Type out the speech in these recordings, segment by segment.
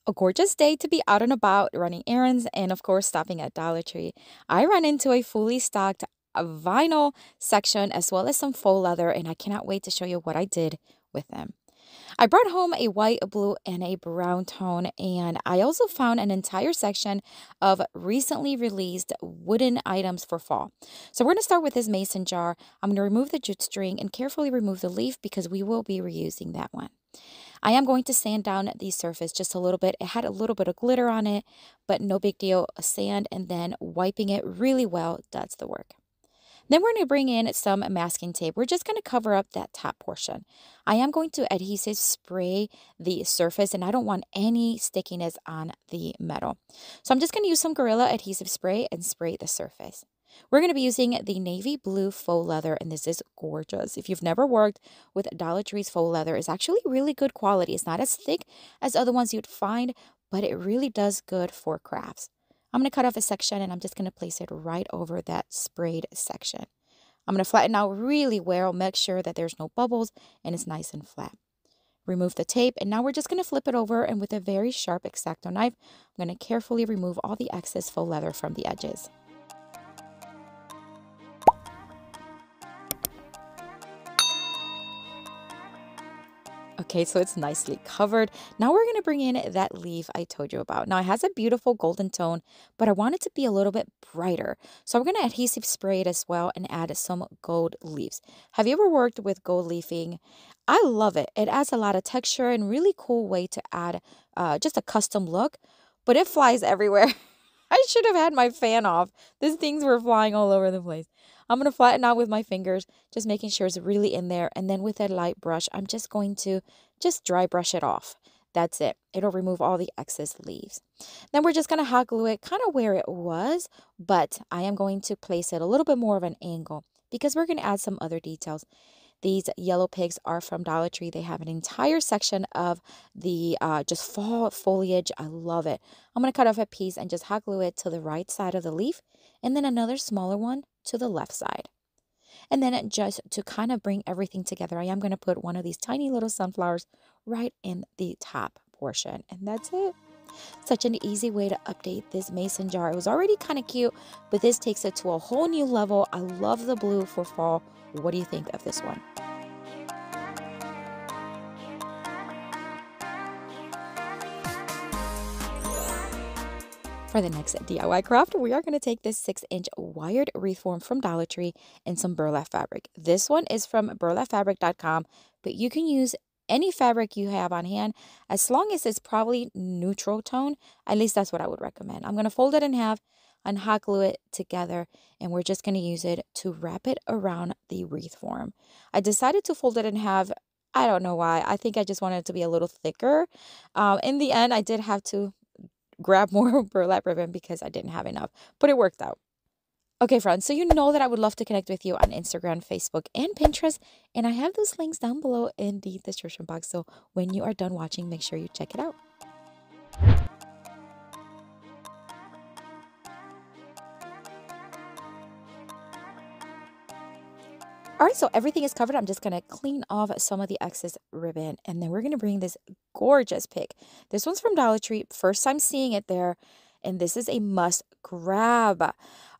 A gorgeous day to be out and about, running errands, and of course, stopping at Dollar Tree. I ran into a fully stocked vinyl section as well as some faux leather, and I cannot wait to show you what I did with them. I brought home a white, a blue, and a brown tone, and I also found an entire section of recently released wooden items for fall. So we're going to start with this mason jar. I'm going to remove the jute string and carefully remove the leaf because we will be reusing that one. I am going to sand down the surface just a little bit. It had a little bit of glitter on it, but no big deal. Sand and then wiping it really well does the work. Then we're going to bring in some masking tape. We're just going to cover up that top portion. I am going to adhesive spray the surface, and I don't want any stickiness on the metal. So I'm just going to use some Gorilla adhesive spray and spray the surface. We're going to be using the navy blue faux leather, and this is gorgeous. If you've never worked with Dollar Tree's faux leather, it's actually really good quality. It's not as thick as other ones you'd find, but it really does good for crafts. I'm going to cut off a section, and I'm just going to place it right over that sprayed section. I'm going to flatten out really well, make sure that there's no bubbles and it's nice and flat. Remove the tape, and now we're just going to flip it over, and with a very sharp X-Acto knife, I'm going to carefully remove all the excess faux leather from the edges. Okay, so it's nicely covered. Now we're going to bring in that leaf I told you about. Now it has a beautiful golden tone, but I want it to be a little bit brighter. So I'm going to adhesive spray it as well and add some gold leaves. Have you ever worked with gold leafing? I love it. It adds a lot of texture and really cool way to add just a custom look, but it flies everywhere. I should have had my fan off. These things were flying all over the place. I'm going to flatten out with my fingers, just making sure it's really in there. And then with a light brush, I'm just going to just dry brush it off. That's it. It'll remove all the excess leaves. Then we're just going to hot glue it kind of where it was, but I am going to place it a little bit more of an angle because we're going to add some other details. These yellow pigs are from Dollar Tree. They have an entire section of the just fall foliage. I love it. I'm going to cut off a piece and just hot glue it to the right side of the leaf, and then another smaller one to the left side. And then just to kind of bring everything together, I am going to put one of these tiny little sunflowers right in the top portion. And that's it. Such an easy way to update this mason jar. It was already kind of cute, but this takes it to a whole new level. I love the blue for fall. What do you think of this one? For the next DIY craft, we are going to take this 6-inch wired wreath form from Dollar Tree and some burlap fabric. This one is from burlapfabric.com, but you can use any fabric you have on hand as long as it's probably neutral tone. At least that's what I would recommend. I'm going to fold it in half and hot glue it together, and we're just going to use it to wrap it around the wreath form. I decided to fold it in half. I don't know why. I think I just wanted it to be a little thicker. In the end, I did have to grab more burlap ribbon because I didn't have enough, but it worked out. Okay, friends, so you know that I would love to connect with you on Instagram, Facebook, and Pinterest, and I have those links down below in the description box, so when you are done watching, make sure you check it out. All right, so everything is covered. I'm just going to clean off some of the excess ribbon, and then we're going to bring this gorgeous pick. This one's from Dollar Tree. First time seeing it there, and this is a must grab.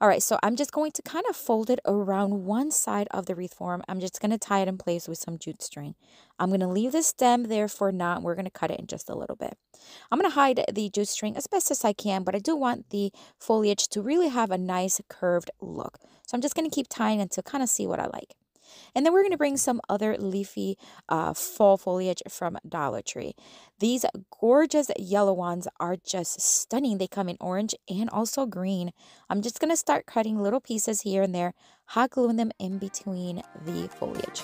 All right, so I'm just going to kind of fold it around one side of the wreath form. I'm just going to tie it in place with some jute string. I'm going to leave the stem there for now, and we're going to cut it in just a little bit. I'm going to hide the jute string as best as I can, but I do want the foliage to really have a nice curved look. So I'm just going to keep tying it to kind of see what I like. And then we're going to bring some other leafy fall foliage from Dollar Tree. These gorgeous yellow ones are just stunning. They come in orange and also green. I'm just going to start cutting little pieces here and there, hot gluing them in between the foliage.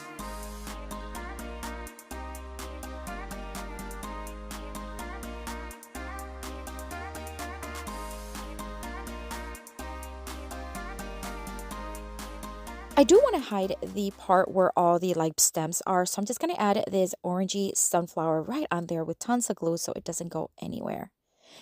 I do want to hide the part where all the stems are, so I'm just going to add this orangey sunflower right on there with tons of glue so it doesn't go anywhere.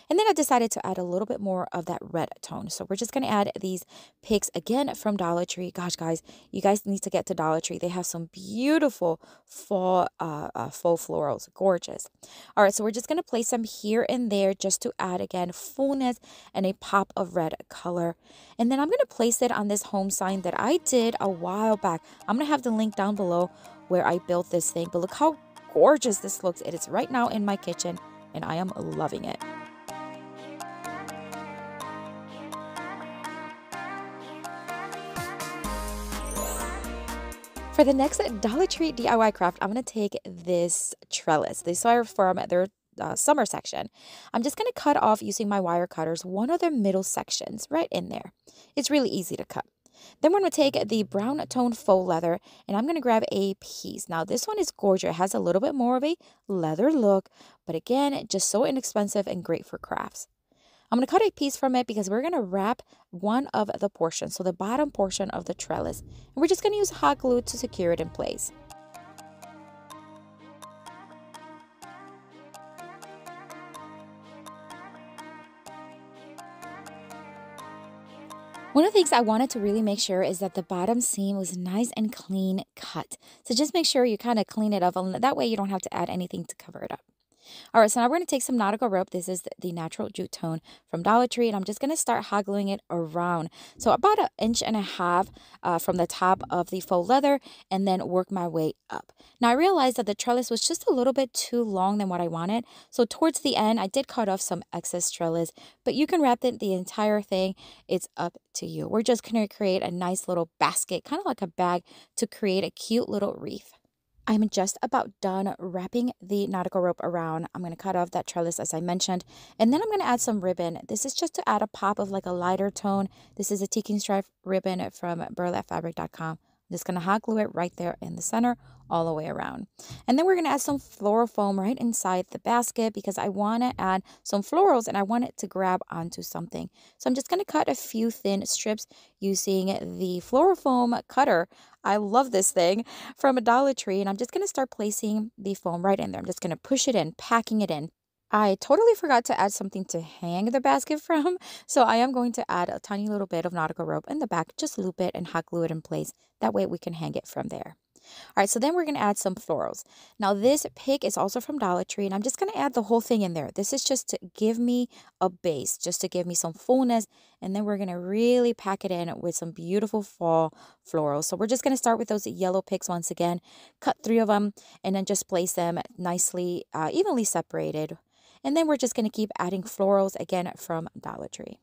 And then I decided to add a little bit more of that red tone. So we're just going to add these picks again from Dollar Tree. Gosh, guys, you guys need to get to Dollar Tree. They have some beautiful faux florals. Gorgeous. All right, so we're just going to place them here and there just to add, again, fullness and a pop of red color. And then I'm going to place it on this home sign that I did a while back. I'm going to have the link down below where I built this thing. But look how gorgeous this looks. It is right now in my kitchen, and I am loving it. For the next Dollar Tree DIY craft, I'm going to take this trellis. These are from their summer section. I'm just going to cut off using my wire cutters one of the middle sections right in there. It's really easy to cut. Then we're going to take the brown tone faux leather, and I'm going to grab a piece. Now this one is gorgeous. It has a little bit more of a leather look, but again, just so inexpensive and great for crafts. I'm going to cut a piece from it because we're going to wrap one of the portions, so the bottom portion of the trellis, and we're just going to use hot glue to secure it in place. One of the things I wanted to really make sure is that the bottom seam was nice and clean cut. So just make sure you kind of clean it up, and that way you don't have to add anything to cover it up. All right, so now we're going to take some nautical rope. This is the natural jute tone from Dollar Tree, and I'm just going to start hot gluing it around. So about 1.5 inches from the top of the faux leather, and then work my way up. Now I realized that the trellis was just a little bit too long than what I wanted. So towards the end, I did cut off some excess trellis, but you can wrap it the entire thing. It's up to you. We're just going to create a nice little basket, kind of like a bag, to create a cute little wreath. I'm just about done wrapping the nautical rope around. I'm going to cut off that trellis as I mentioned, and then I'm going to add some ribbon. This is just to add a pop of like a lighter tone. This is a tiki stripe ribbon from burlapfabric.com. I'm just going to hot glue it right there in the center all the way around. And then we're going to add some floral foam right inside the basket because I want to add some florals and I want it to grab onto something. So I'm just going to cut a few thin strips using the floral foam cutter. I love this thing from a Dollar Tree, and I'm just going to start placing the foam right in there. I'm just going to push it in, packing it in. I totally forgot to add something to hang the basket from, so I am going to add a tiny little bit of nautical rope in the back, just loop it and hot glue it in place. That way we can hang it from there. All right, so then we're going to add some florals. Now this pick is also from Dollar Tree, and I'm just going to add the whole thing in there. This is just to give me a base, just to give me some fullness, and then we're going to really pack it in with some beautiful fall florals. So we're just going to start with those yellow picks once again, cut 3 of them, and then just place them nicely, evenly separated. And then we're just going to keep adding florals again from Dollar Tree.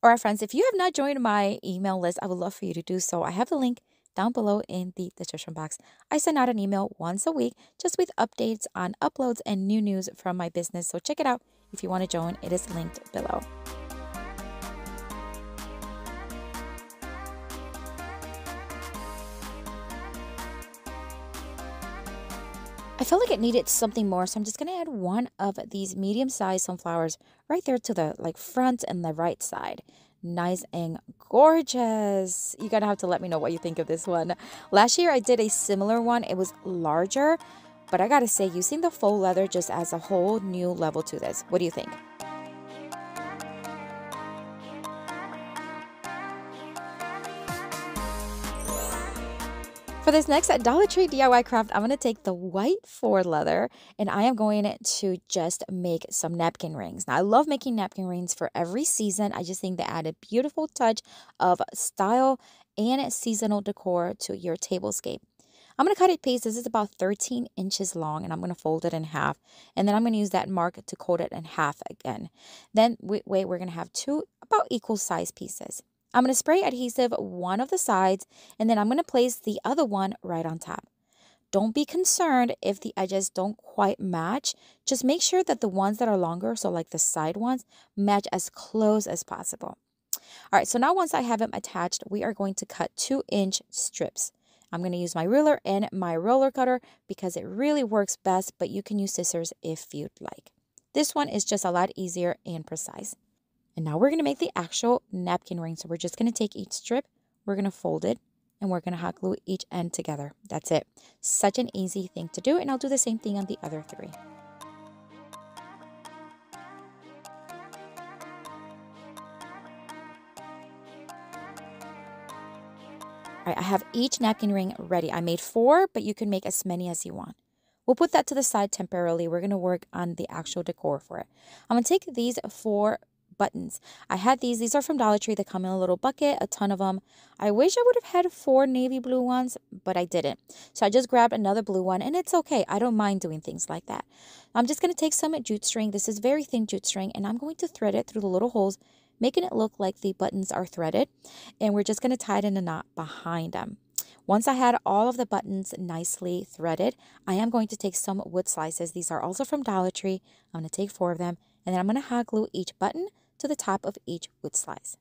All right, friends, if you have not joined my email list, I would love for you to do so. I have the link down below in the description box. I send out an email once a week just with updates on uploads and new news from my business. So check it out if you want to join. It is linked below. I felt like it needed something more, so I'm just going to add one of these medium-sized sunflowers right there to the front and the right side. Nice and gorgeous. You're going to have to let me know what you think of this one. Last year, I did a similar one. It was larger, but I got to say, using the faux leather just adds a whole new level to this. What do you think? For this next Dollar Tree DIY craft, I'm going to take the white faux leather and I am going to just make some napkin rings. Now, I love making napkin rings for every season. I just think they add a beautiful touch of style and seasonal decor to your tablescape. I'm going to cut a piece. This is about 13 inches long, and I'm going to fold it in half. And then I'm going to use that mark to coat it in half again. Then, we're going to have 2 about equal size pieces. I'm going to spray adhesive one of the sides, and then I'm going to place the other one right on top. Don't be concerned if the edges don't quite match. Just make sure that the ones that are longer, so like the side ones, match as close as possible. All right, so now once I have them attached, we are going to cut 2-inch strips. I'm going to use my ruler and my roller cutter because it really works best, but you can use scissors if you'd like. This one is just a lot easier and precise. And now we're going to make the actual napkin ring. So we're just going to take each strip, we're going to fold it, and we're going to hot glue each end together. That's it. Such an easy thing to do, and I'll do the same thing on the other 3. All right, I have each napkin ring ready. I made 4, but you can make as many as you want. We'll put that to the side temporarily. We're going to work on the actual decor for it. I'm going to take these 4 buttons. I had these are from Dollar Tree. They come in a little bucket, a ton of them. I wish I would have had 4 navy blue ones, but I didn't. So I just grabbed another blue one, and it's okay. I don't mind doing things like that. I'm just going to take some jute string. This is very thin jute string, and I'm going to thread it through the little holes, making it look like the buttons are threaded, and we're just going to tie it in a knot behind them. Once I had all of the buttons nicely threaded, I am going to take some wood slices. These are also from Dollar Tree. I'm going to take 4 of them, and then I'm going to hot glue each button to the top of each wood slice.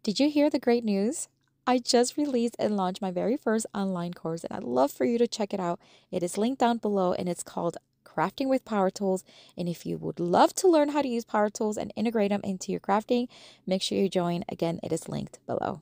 Did you hear the great news? I just released and launched my very first online course, and I'd love for you to check it out. It is linked down below, and it's called Crafting with Power Tools. And if you would love to learn how to use power tools and integrate them into your crafting, make sure you join. Again, it is linked below.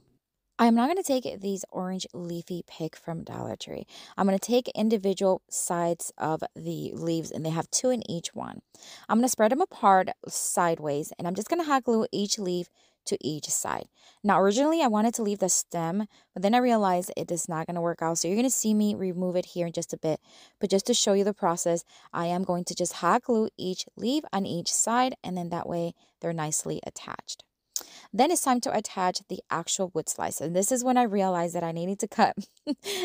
I'm not going to take these orange leafy pick from Dollar Tree. I'm going to take individual sides of the leaves, and they have 2 in each one. I'm going to spread them apart sideways, and I'm just going to hot glue each leaf to each side. Now, originally I wanted to leave the stem, but then I realized it is not going to work out. So you're going to see me remove it here in just a bit. But just to show you the process, I am going to just hot glue each leaf on each side, and then that way they're nicely attached. Then it's time to attach the actual wood slice. And this is when I realized that I needed to cut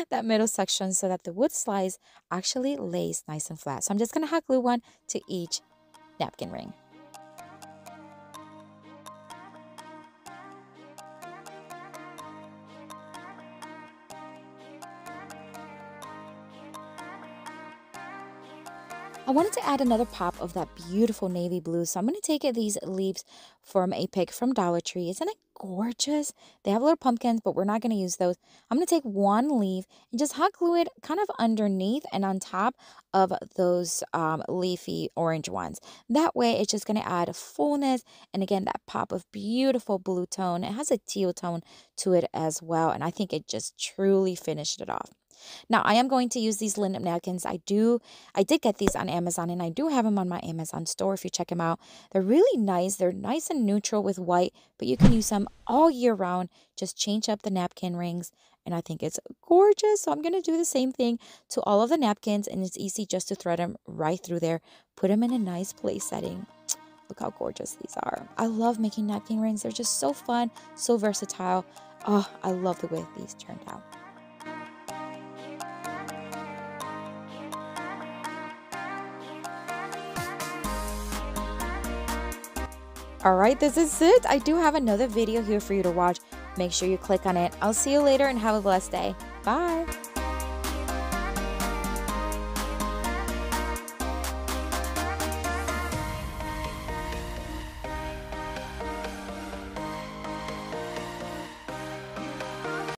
that middle section so that the wood slice actually lays nice and flat. So I'm just going to hot glue one to each napkin ring. I wanted to add another pop of that beautiful navy blue, so I'm going to take these leaves from a pick from Dollar Tree. Isn't it gorgeous? They have little pumpkins, but we're not going to use those. I'm going to take one leaf and just hot glue it kind of underneath and on top of those leafy orange ones. That way, it's just going to add fullness, and again, that pop of beautiful blue tone. It has a teal tone to it as well, and I think it just truly finished it off. Now, I am going to use these linen napkins. I did get these on Amazon, and I do have them on my Amazon store if you check them out. They're really nice. They're nice and neutral with white, but you can use them all year round. Just change up the napkin rings, and I think it's gorgeous. So I'm going to do the same thing to all of the napkins, and it's easy just to thread them right through there. Put them in a nice place setting. Look how gorgeous these are. I love making napkin rings. They're just so fun, so versatile. Oh, I love the way these turned out. All right, this is it. I do have another video here for you to watch. Make sure you click on it. I'll see you later and have a blessed day. Bye.